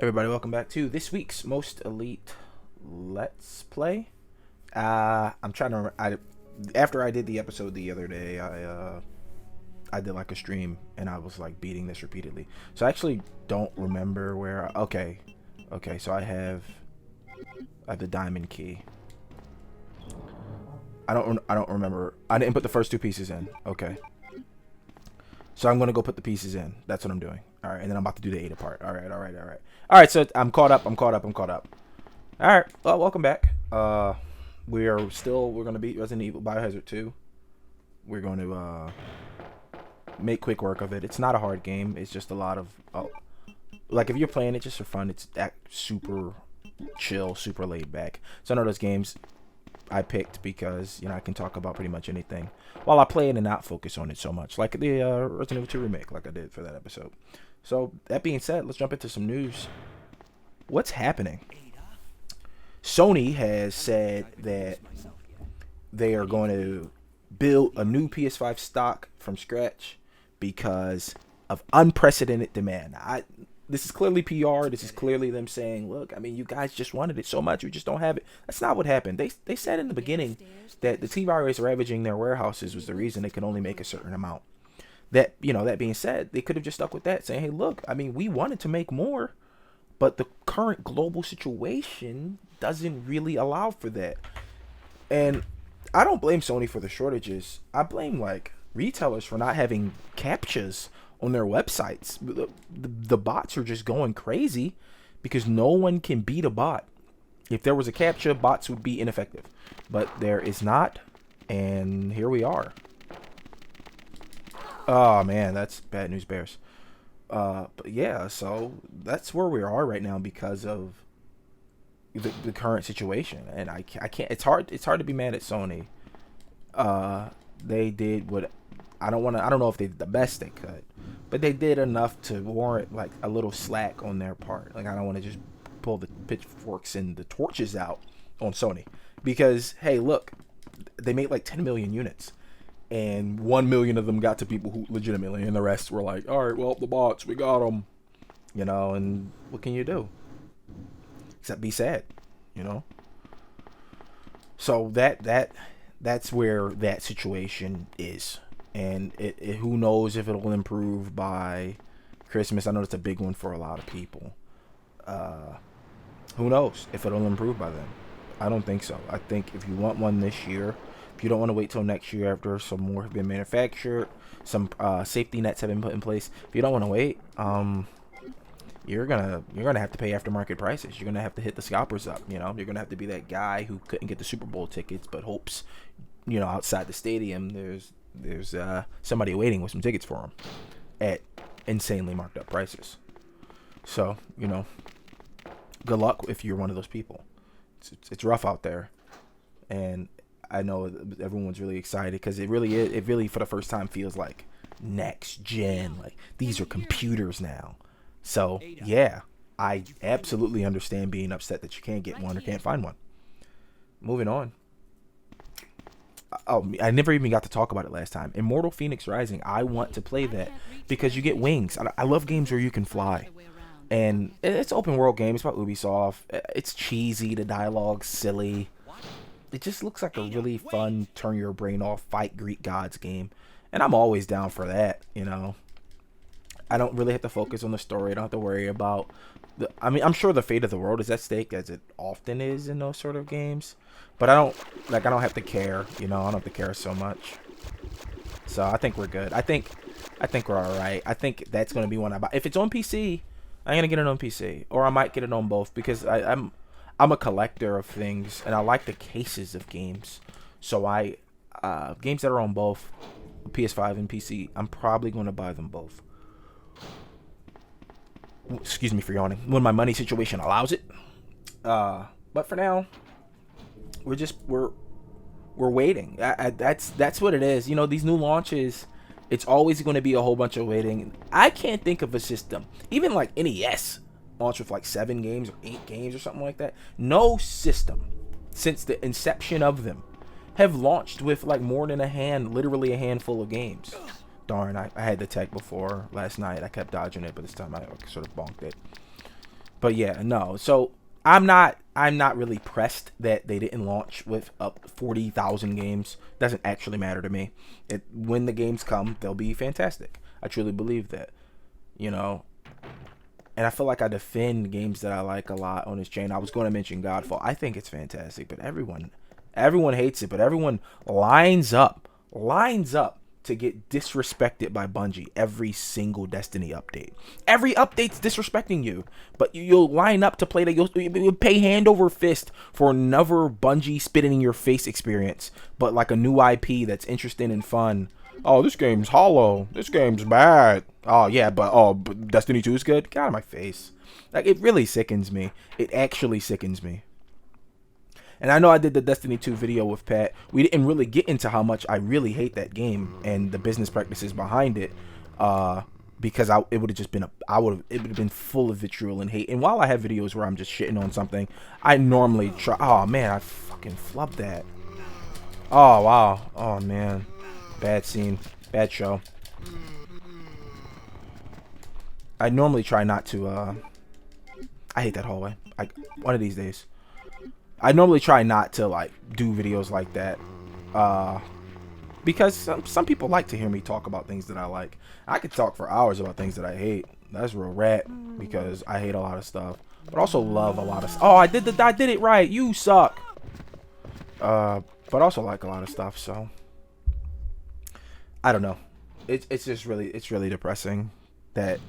Everybody, welcome back to this week's Most Elite Let's Play. I'm trying to. After I did the episode the other day, I did like a stream and I was like beating this repeatedly. So I actually don't remember where. Okay. So I have the diamond key. I don't remember. I didn't put the first two pieces in. Okay. So I'm gonna go put the pieces in. That's what I'm doing. All right, and then I'm about to do the Ada part. All right. So I'm caught up. All right. Well, welcome back. We're gonna beat Resident Evil Biohazard 2. We're going to make quick work of it. It's not a hard game. It's just a lot of like if you're playing it just for fun, it's super chill, super laid back. It's one of those games I picked because I can talk about pretty much anything while I play it and not focus on it so much, like the Resident Evil 2 remake, like I did for that episode. So that being said, let's jump into some news. What's happening? Sony has said that they are going to build a new PS5 stock from scratch because of unprecedented demand. This is clearly PR. This is clearly them saying, look, I mean, you guys just wanted it so much. We just don't have it. That's not what happened. They said in the beginning that the T-Virus ravaging their warehouses was the reason they could only make a certain amount. That being said, they could have just stuck with that, saying, hey, look, I mean, we wanted to make more, but the current global situation doesn't really allow for that. And I don't blame Sony for the shortages. I blame, retailers for not having captchas on their websites. The bots are just going crazy because no one can beat a bot. If there was a captcha, bots would be ineffective. But there is not, and here we are. Oh, man, that's bad news bears. But yeah, so that's where we are right now because of the current situation. And I can't, it's hard to be mad at Sony. They did what, I don't know if they did the best they could, but they did enough to warrant a little slack on their part. I don't want to just pull the pitchforks and the torches out on Sony because, hey, look, they made 10 million units. And 1 million of them got to people who legitimately, and the rest were like, all right, well, the bots, we got them, and what can you do? Except be sad, So that's where that situation is. And it who knows if it'll improve by Christmas. I know it's a big one for a lot of people. Who knows if it'll improve by then? I don't think so. I think if you want one this year, if you don't want to wait till next year after some more have been manufactured, some safety nets have been put in place. If you don't want to wait, you're gonna have to pay aftermarket prices. You're gonna have to hit the scalpers up. You're gonna have to be that guy who couldn't get the Super Bowl tickets but hopes, outside the stadium there's somebody waiting with some tickets for him at insanely marked up prices. So good luck if you're one of those people. It's rough out there, and I know everyone's really excited because it really for the first time feels like next gen. These are computers now. So yeah, I absolutely understand being upset that you can't get one or can't find one. Moving on. Oh, I never even got to talk about it last time. Immortal Phoenix Rising. I want to play that because you get wings. I love games where you can fly. And it's an open world game. It's about Ubisoft. It's cheesy. The dialogue's silly. It just looks like a really fun, turn your brain off, fight Greek gods game. And I'm always down for that, I don't really have to focus on the story. I don't have to worry about I'm sure the fate of the world is at stake, as it often is in those sort of games. But I don't have to care, I don't have to care so much. So I think we're good. I think we're alright. I think that's gonna be one I buy. If it's on PC, I'm gonna get it on PC. Or I might get it on both because I'm a collector of things, and I like the cases of games. So games that are on both PS5 and PC, I'm probably going to buy them both. Excuse me for yawning. When my money situation allows it. But for now, we're waiting. That's what it is. These new launches, it's always going to be a whole bunch of waiting. I can't think of a system, even NES. Launch with 7 games or 8 games or something like that. No system since the inception of them have launched with more than literally a handful of games. Darn, I had the tech before last night. I kept dodging it, but this time I sort of bonked it. But yeah, no. So I'm not really pressed that they didn't launch with up 40,000 games. Doesn't actually matter to me. When the games come, they'll be fantastic. I truly believe that. You know, and I feel like I defend games that I like a lot on this chain. I was going to mention Godfall. I think it's fantastic, but everyone hates it, but everyone lines up to get disrespected by Bungie every single Destiny update. Every update's disrespecting you, but you'll line up to play that. You'll pay hand over fist for another Bungie spitting in your face experience, but like a new IP that's interesting and fun. Oh, this game's hollow. This game's bad. Oh yeah, but Destiny 2 is good. Get out of my face. Like, it really sickens me. It actually sickens me. And I know I did the Destiny 2 video with Pat. We didn't really get into how much I really hate that game and the business practices behind it, because it would have been full of vitriol and hate. And while I have videos where I'm just shitting on something, I normally try. Oh man, I fucking flubbed that. Oh wow. Oh man, bad scene, bad show. I normally try not to. I hate that hallway. One of these days. I normally try not to like do videos like that, because some people like to hear me talk about things that I like. I could talk for hours about things that I hate. That's real rat, because I hate a lot of stuff, but also love a lot of. Oh, I did it right. You suck. But also like a lot of stuff. So I don't know. It's just really depressing that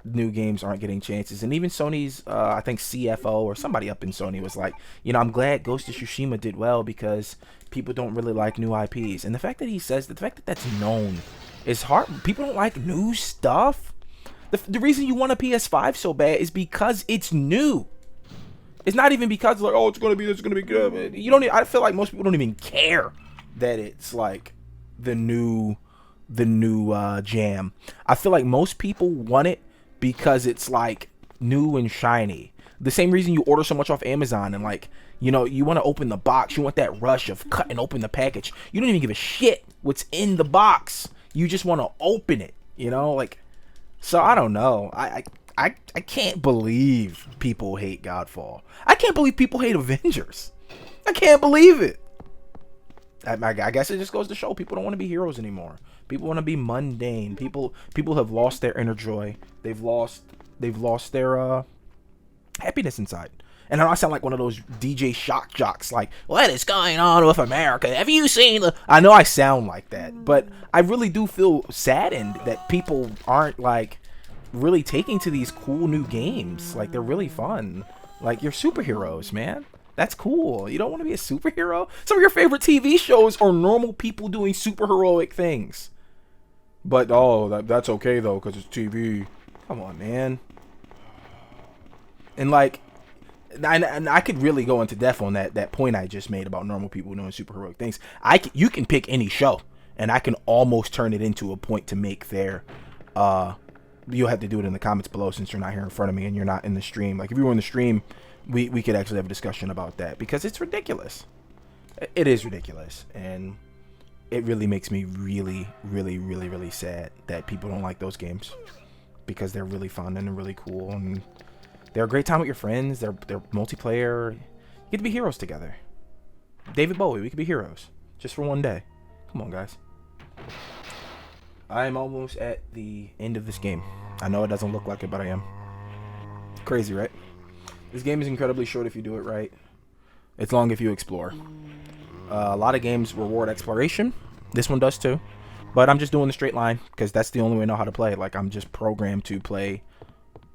new games aren't getting chances. And even Sony's I think CFO or somebody up in Sony was like, I'm glad Ghost of Tsushima did well because people don't really like new IPs. And the fact that he says that, the fact that that's known is hard. People don't like new stuff. The reason you want a PS5 so bad is because it's new. It's not even because like, oh, it's gonna be good. I feel like most people don't even care that it's like the new jam. I feel like most people want it because it's like new and shiny. The same reason you order so much off Amazon and like, you want to open the box. You want that rush of cutting open the package. You don't even give a shit what's in the box. You just want to open it, like. So I don't know. I can't believe people hate Godfall. I can't believe people hate Avengers. I can't believe it. I guess it just goes to show people don't want to be heroes anymore. People want to be mundane. People have lost their inner joy. They've lost their happiness inside. And I sound like one of those DJ shock jocks, like, what is going on with America? Have you seen the... I know I sound like that, but I really do feel saddened that people aren't, like, really taking to these cool new games. Like, they're really fun. Like, you're superheroes, man. That's cool. You don't want to be a superhero? Some of your favorite TV shows are normal people doing superheroic things. But, that's okay, though, because it's TV. Come on, man. And, like... And I could really go into depth on that point I just made about normal people doing superheroic things. You can pick any show, and I can almost turn it into a point to make there. You'll have to do it in the comments below since you're not here in front of me and you're not in the stream. Like, if you were in the stream, we could actually have a discussion about that, because it's ridiculous. It is ridiculous, and it really makes me really, really, really, really sad that people don't like those games, because they're really fun and they're really cool, and they're a great time with your friends. They're multiplayer. You get to be heroes together. David Bowie, we could be heroes. Just for one day. Come on, guys. I am almost at the end of this game. I know it doesn't look like it, but I am. Crazy, right? This game is incredibly short if you do it right. It's long if you explore. A lot of games reward exploration. This one does too. But I'm just doing the straight line, because that's the only way I know how to play. Like, I'm just programmed to play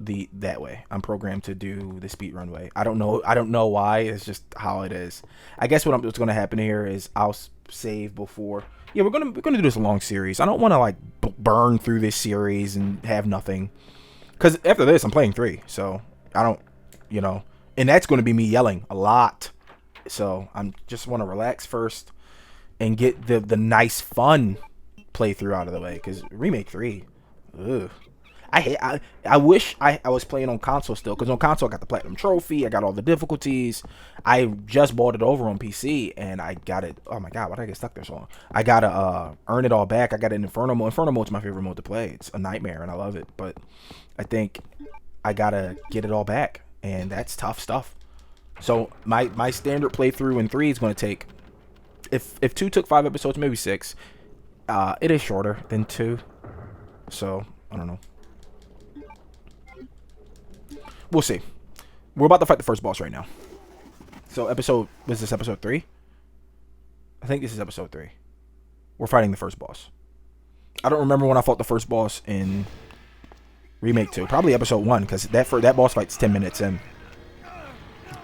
that way. I'm programmed to do the speed run way. I don't know why. It's just how it is. I guess what's going to happen here is I'll save before. Yeah, we're gonna do this long series. I don't want to like burn through this series and have nothing, because after this I'm playing 3. So I don't, and that's going to be me yelling a lot. So I'm just want to relax first and get the nice fun playthrough out of the way, because Remake 3, ugh. I wish I was playing on console still, because on console I got the platinum trophy, I got all the difficulties. I just bought it over on PC and I got it. Oh my god, why did I get stuck there so long? I gotta earn it all back. I got it in Inferno mode. Inferno mode's my favorite mode to play. It's a nightmare and I love it, but I think I gotta get it all back. and that's tough stuff. So my standard playthrough in 3 is going to take, if 2 took 5 episodes, maybe 6. It is shorter than 2, so I don't know. We'll see. We're about to fight the first boss right now. So was this episode 3? I think this is episode 3. We're fighting the first boss. I don't remember when I fought the first boss in Remake 2. Probably episode 1, because that boss fight's 10 minutes in.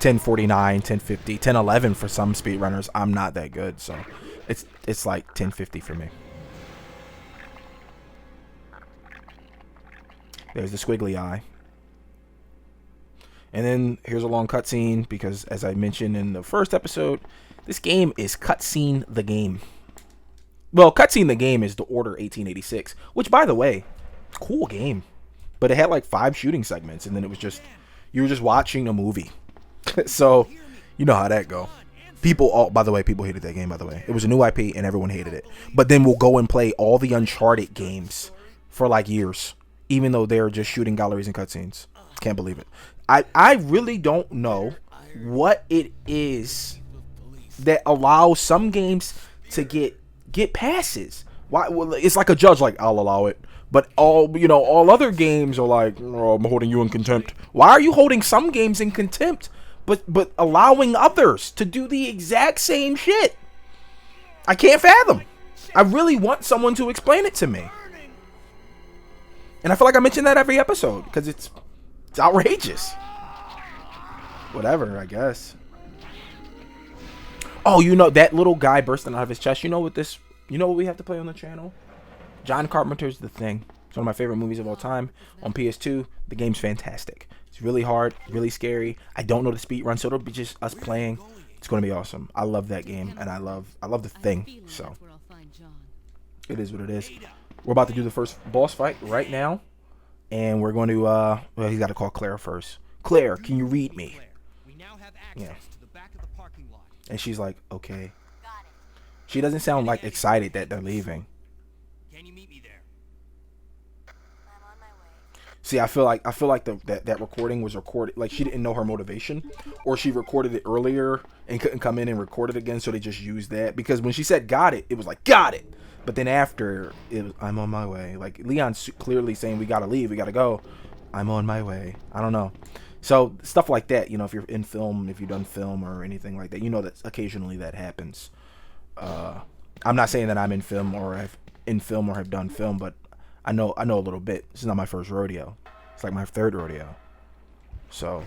10:49, 10:50, 10:11 for some speedrunners. I'm not that good, so it's like 10:50 for me. There's the squiggly eye. And then here's a long cutscene, because as I mentioned in the first episode, this game is cutscene the game. Well, cutscene the game is The Order 1886, which, by the way, cool game. But it had like 5 shooting segments, and then it was just, you were just watching a movie. So, you know how that go. By the way, people hated that game, by the way. It was a new IP, and everyone hated it. But then we'll go and play all the Uncharted games for like years, even though they're just shooting galleries and cutscenes. Can't believe it. I really don't know what it is that allows some games to get passes. Why? Well, it's like a judge, like, I'll allow it, but all other games are like, oh, I'm holding you in contempt. Why are you holding some games in contempt, but allowing others to do the exact same shit? I can't fathom. I really want someone to explain it to me. And I feel like I mention that every episode because it's outrageous. Whatever, I guess. Oh, that little guy bursting out of his chest. You know what we have to play on the channel? John Carpenter's The Thing. It's one of my favorite movies of all time. On PS2, the game's fantastic. It's really hard, really scary. I don't know the speed run, so it'll be just us playing. It's going to be awesome. I love that game, and I love The Thing. So it is what it is. We're about to do the first boss fight right now, and we're going to well, he's got to call Claire first. Claire, can you read me? Yeah. And she's like, okay. She doesn't sound like excited that they're leaving. Can you meet me there? I'm on my way. See, I feel like that recording was recorded, like she didn't know her motivation, or she recorded it earlier and couldn't come in and record it again, so they just used that. Because when she said got it was like got it. But then after it was, I'm on my way. Like Leon's clearly saying we gotta leave, we gotta go. I'm on my way. I don't know. So stuff like that, if you're in film, if you've done film or anything like that, that occasionally that happens. I'm not saying that I'm in film or have done film, but I know a little bit. This is not my first rodeo. It's like my 3rd rodeo. So,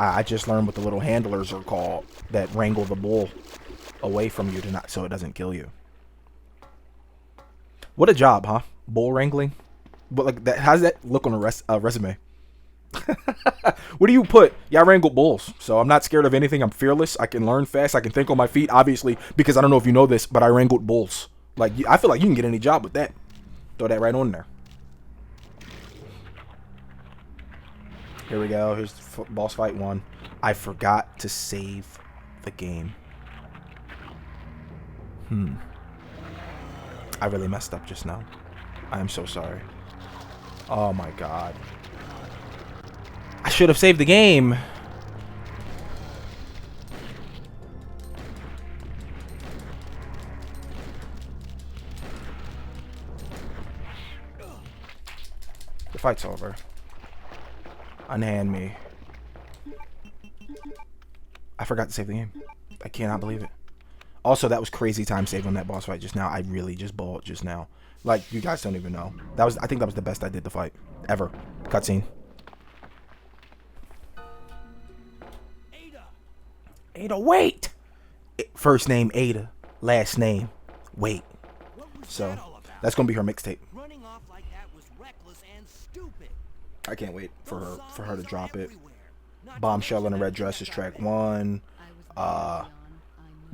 I just learned what the little handlers are called that wrangle the bull away from you so it doesn't kill you. What a job, huh? Bull wrangling. But like that, how's that look on a resume? What do you put? Yeah, I wrangle bulls, so I'm not scared of anything. I'm fearless. I can learn fast. I can think on my feet, obviously, because I don't know if you know this, but I wrangled bulls. Like, I feel like you can get any job with that. Throw that right on there. Here we go. Here's boss fight 1. I forgot to save the game. I really messed up just now. I am so sorry. Oh my god. I should have saved the game. The fight's over. Unhand me. I forgot to save the game. I cannot believe it. Also, that was crazy time save on that boss fight just now. I really just balled just now. Like, you guys don't even know. I think that was the best I did the fight ever. Cutscene. Ada, wait! First name Ada, last name wait. So that's gonna be her mixtape. Running off like that was reckless and stupid. I can't wait for her to drop it. Bombshell in a Red Dress is track 1.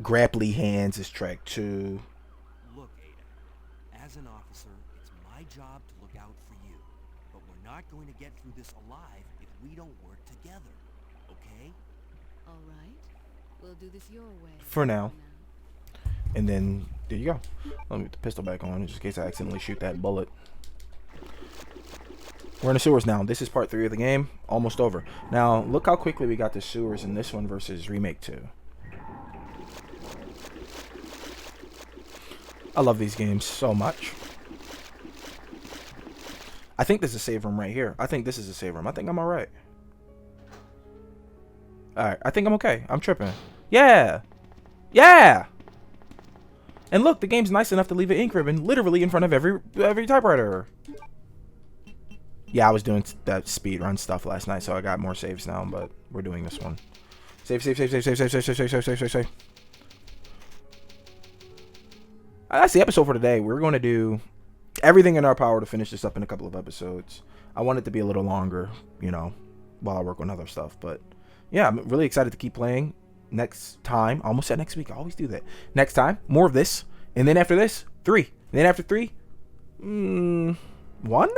Grapply Hands is track 2. Look, Ada, as an officer, it's my job to look out for you. But we're not going to get through this alive if we don't work together. Okay? All right. We'll do this your way. For now. And then, there you go. Let me put the pistol back on, just in case I accidentally shoot that bullet. We're in the sewers now. This is part 3 of the game. Almost over. Now, look how quickly we got the sewers in this one versus Remake 2. I love these games so much. I think this is a save room right here. I think this is a save room. I think I'm alright. Alright, I think I'm okay. I'm tripping. Yeah! Yeah! And look, the game's nice enough to leave an ink ribbon literally in front of every typewriter. Yeah, I was doing that speed run stuff last night, so I got more saves now, but we're doing this one. Save, save, save, save, save, save, save, save, save, save, save, save. That's the episode for today. We're going to do everything in our power to finish this up in a couple of episodes. I want it to be a little longer, you know, while I work on other stuff. But yeah, I'm really excited to keep playing. Next time, I almost said next week. I always do that. Next time, more of this. And then after this, 3. And then after 3, 1?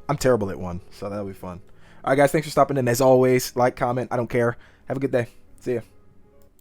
I'm terrible at 1, so that'll be fun. All right, guys, thanks for stopping in. As always, like, comment. I don't care. Have a good day. See ya.